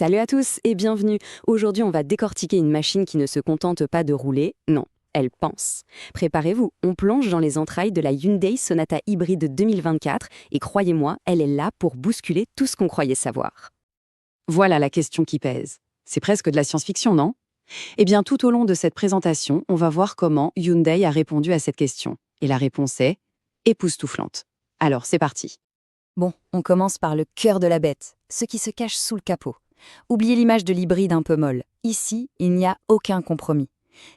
Salut à tous et bienvenue. Aujourd'hui, on va décortiquer une machine qui ne se contente pas de rouler, non, elle pense. Préparez-vous, on plonge dans les entrailles de la Hyundai Sonata Hybrid 2024 et croyez-moi, elle est là pour bousculer tout ce qu'on croyait savoir. Voilà la question qui pèse. C'est presque de la science-fiction, non? Eh bien, tout au long de cette présentation, on va voir comment Hyundai a répondu à cette question. Et la réponse est époustouflante. Alors, c'est parti. Bon, on commence par le cœur de la bête, ce qui se cache sous le capot. Oubliez l'image de l'hybride un peu molle. Ici, il n'y a aucun compromis.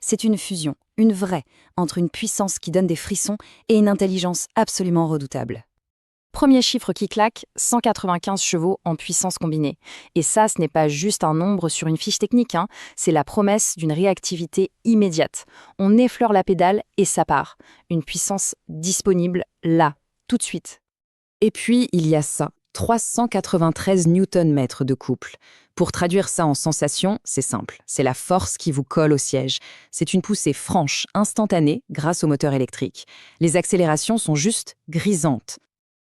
C'est une fusion, une vraie, entre une puissance qui donne des frissons et une intelligence absolument redoutable. Premier chiffre qui claque, 195 chevaux en puissance combinée. Et ça, ce n'est pas juste un nombre sur une fiche technique, c'est la promesse d'une réactivité immédiate. On effleure la pédale et ça part. Une puissance disponible là, tout de suite. Et puis, il y a ça, 393 Nm de couple. Pour traduire ça en sensation, c'est simple, c'est la force qui vous colle au siège. C'est une poussée franche, instantanée, grâce au moteur électrique. Les accélérations sont juste grisantes.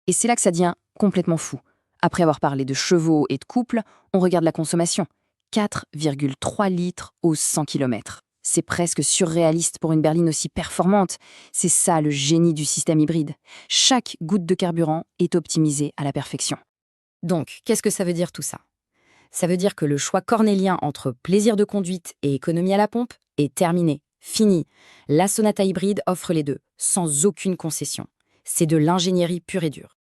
Et c'est là que ça devient complètement fou. Après avoir parlé de chevaux et de couple, on regarde la consommation. 4,3 litres aux 100 km. C'est presque surréaliste pour une berline aussi performante. C'est ça le génie du système hybride. Chaque goutte de carburant est optimisée à la perfection. Donc, qu'est-ce que ça veut dire tout ça? Ça veut dire que le choix cornélien entre plaisir de conduite et économie à la pompe est terminé, fini. La Sonata hybride offre les deux, sans aucune concession. C'est de l'ingénierie pure et dure.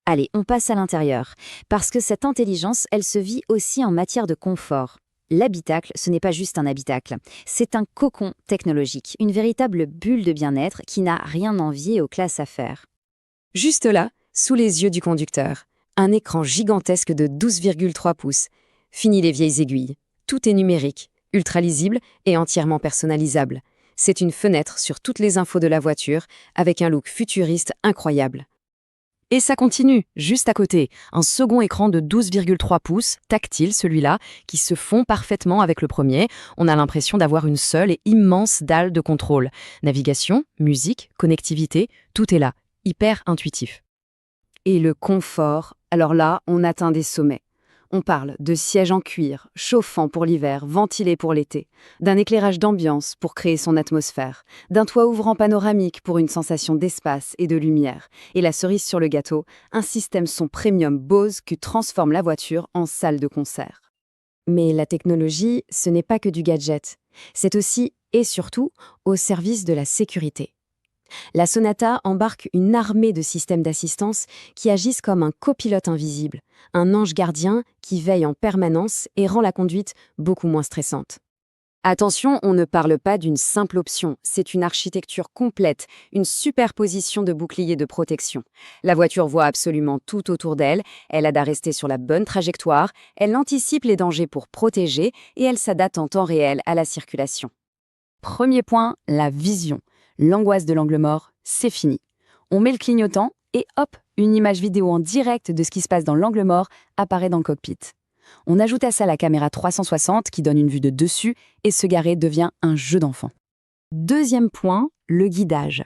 Allez, on passe à l'intérieur, parce que cette intelligence, elle se vit aussi en matière de confort. L'habitacle, ce n'est pas juste un habitacle, c'est un cocon technologique, une véritable bulle de bien-être qui n'a rien envié aux classes affaires. Juste là, sous les yeux du conducteur, un écran gigantesque de 12,3 pouces. Fini les vieilles aiguilles. Tout est numérique, ultra lisible et entièrement personnalisable. C'est une fenêtre sur toutes les infos de la voiture, avec un look futuriste incroyable. Et ça continue, juste à côté, un second écran de 12,3 pouces, tactile celui-là, qui se fond parfaitement avec le premier. On a l'impression d'avoir une seule et immense dalle de contrôle. Navigation, musique, connectivité, tout est là, hyper intuitif. Et le confort, alors là, on atteint des sommets. On parle de sièges en cuir, chauffants pour l'hiver, ventilés pour l'été, d'un éclairage d'ambiance pour créer son atmosphère, d'un toit ouvrant panoramique pour une sensation d'espace et de lumière, et la cerise sur le gâteau, un système son premium Bose qui transforme la voiture en salle de concert. Mais la technologie, ce n'est pas que du gadget, c'est aussi et surtout au service de la sécurité. La Sonata embarque une armée de systèmes d'assistance qui agissent comme un copilote invisible, un ange gardien qui veille en permanence et rend la conduite beaucoup moins stressante. Attention, on ne parle pas d'une simple option, c'est une architecture complète, une superposition de boucliers de protection. La voiture voit absolument tout autour d'elle, elle aide à rester sur la bonne trajectoire, elle anticipe les dangers pour protéger et elle s'adapte en temps réel à la circulation. Premier point, la vision. L'angoisse de l'angle mort, c'est fini. On met le clignotant et hop, une image vidéo en direct de ce qui se passe dans l'angle mort apparaît dans le cockpit. On ajoute à ça la caméra 360 qui donne une vue de dessus et se garer devient un jeu d'enfant. Deuxième point, le guidage.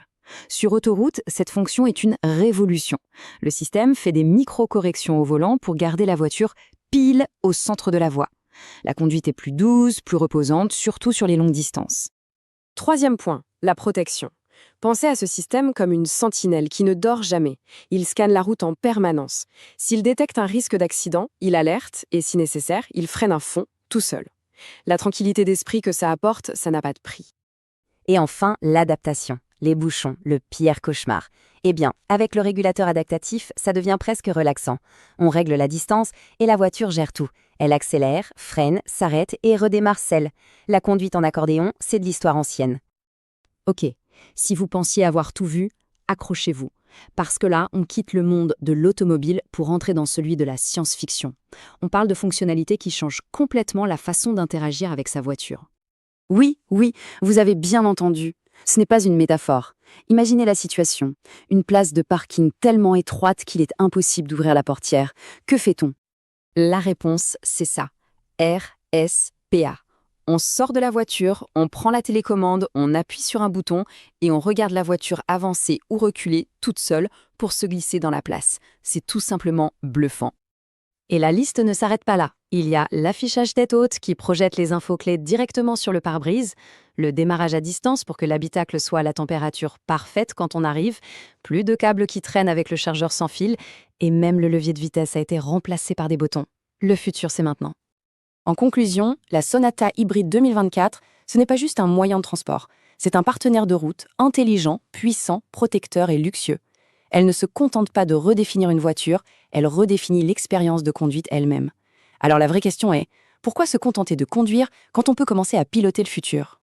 Sur autoroute, cette fonction est une révolution. Le système fait des micro-corrections au volant pour garder la voiture pile au centre de la voie. La conduite est plus douce, plus reposante, surtout sur les longues distances. Troisième point, la protection. Pensez à ce système comme une sentinelle qui ne dort jamais. Il scanne la route en permanence. S'il détecte un risque d'accident, il alerte et, si nécessaire, il freine à fond, tout seul. La tranquillité d'esprit que ça apporte, ça n'a pas de prix. Et enfin, l'adaptation. Les bouchons, le pire cauchemar. Eh bien, avec le régulateur adaptatif, ça devient presque relaxant. On règle la distance et la voiture gère tout. Elle accélère, freine, s'arrête et redémarre seule. La conduite en accordéon, c'est de l'histoire ancienne. Ok, si vous pensiez avoir tout vu, accrochez-vous. Parce que là, on quitte le monde de l'automobile pour entrer dans celui de la science-fiction. On parle de fonctionnalités qui changent complètement la façon d'interagir avec sa voiture. Oui, vous avez bien entendu. Ce n'est pas une métaphore. Imaginez la situation. Une place de parking tellement étroite qu'il est impossible d'ouvrir la portière. Que fait-on? La réponse, c'est ça. RSPA. On sort de la voiture, on prend la télécommande, on appuie sur un bouton et on regarde la voiture avancer ou reculer toute seule pour se glisser dans la place. C'est tout simplement bluffant. Et la liste ne s'arrête pas là. Il y a l'affichage tête haute qui projette les infos clés directement sur le pare-brise, le démarrage à distance pour que l'habitacle soit à la température parfaite quand on arrive, plus de câbles qui traînent avec le chargeur sans fil, et même le levier de vitesse a été remplacé par des boutons. Le futur, c'est maintenant. En conclusion, la Sonata Hybride 2024, ce n'est pas juste un moyen de transport, c'est un partenaire de route intelligent, puissant, protecteur et luxueux. Elle ne se contente pas de redéfinir une voiture, elle redéfinit l'expérience de conduite elle-même. Alors la vraie question est, pourquoi se contenter de conduire quand on peut commencer à piloter le futur ?